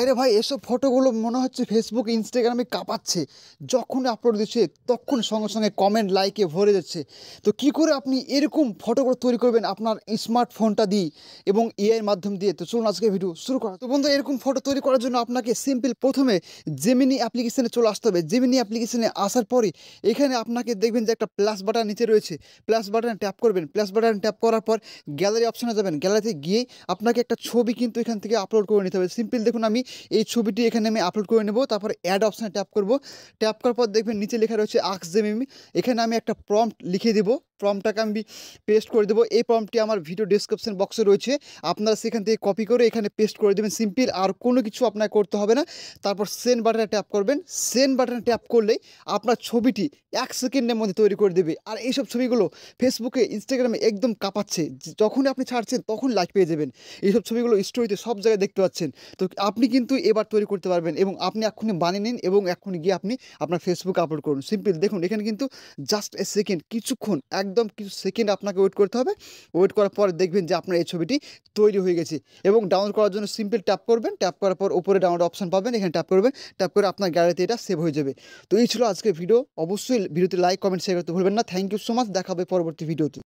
ভাইরে ভাই এসব ফটোগুলো মনে হচ্ছে ফেসবুক ইনস্টাগ্রামে কাঁপাচ্ছে। যখন আপলোড দিচ্ছে তখন সঙ্গে সঙ্গে কমেন্ট লাইকে ভরে যাচ্ছে। তো কি করে আপনি এরকম ফটোগুলো তৈরি করবেন আপনার স্মার্টফোনটা দিয়ে এবং এআই এর মাধ্যম দিয়ে? তো চলুন আজকে ভিডিও শুরু করা। তো বন্ধু, এরকম ফটো তৈরি করার জন্য আপনাকে সিম্পল প্রথমে জেমিনি অ্যাপ্লিকেশনে চলে আসতে হবে। জেমিনি অ্যাপ্লিকেশনে আসার পরে এখানে আপনাকে দেখবেন যে একটা প্লাস বাটন নিচে রয়েছে। প্লাস বাটন ট্যাপ করবেন। প্লাস বাটন ট্যাপ করার পর গ্যালারি অপশনে যাবেন। গ্যালারিতে গিয়ে আপনাকে একটা ছবি কিন্তু এখান থেকে আপলোড করে নিতে হবে। সিম্পল দেখুন, আমি এই ছবিটি এখানে আমি আপলোড করে নেব। তারপর অ্যাড অপশানে ট্যাপ করব। ট্যাপ করার পর দেখবেন নিচে লেখা রয়েছে আস্ক জেমিনি। এখানে আমি একটা প্রম্পট লিখে দেবো। প্রম্পটটাকে আমি পেস্ট করে দেবো। এই প্রম্পটটি আমার ভিডিও ডেসক্রিপশন বক্সে রয়েছে, আপনারা সেখান থেকে কপি করে এখানে পেস্ট করে দেবেন। সিম্পল, আর কোনো কিছু আপনার করতে হবে না। তারপর সেন্ড বাটনে ট্যাপ করবেন। সেন্ড বাটনে ট্যাপ করলেই আপনার ছবিটি 1 সেকেন্ডের মধ্যে তৈরি করে দেবে। আর এইসব ছবিগুলো ফেসবুকে ইনস্টাগ্রামে একদম কাঁপাচ্ছে। যখনই আপনি ছাড়ছেন তখন লাইক পেয়ে যাবেন। এইসব ছবিগুলো স্টোরিতে সব জায়গায় দেখতে পাচ্ছেন। তো আপনি কিন্তু এবার তৈরি করতে পারবেন এবং আপনি এক্ষুনি বানিয়ে নিন এবং এক্ষুনি গিয়ে আপনি আপনার ফেসবুকে আপলোড করুন। সিম্পল দেখুন, এখানে কিন্তু জাস্ট এ সেকেন্ড, কিছুক্ষণ, একদম কিছু সেকেন্ড আপনাকে ওয়েট করতে হবে। ওয়েট করার পর দেখবেন যে আপনার এই ছবিটি তৈরি হয়ে গেছে। এবং ডাউনলোড করার জন্য সিম্পল ট্যাপ করবেন। ট্যাপ করার পর উপরে ডাউনলোড অপশন পাবেন, এখানে ট্যাপ করবেন। ট্যাপ করে আপনার গ্যালারিতে এটা সেভ হয়ে যাবে। তো এই ছিল আজকের ভিডিও। অবশ্যই ভিডিওতে লাইক, কমেন্ট, শেয়ার করতে ভুলবেন না। Thank you so much. দেখা হবে পরবর্তী ভিডিওতে।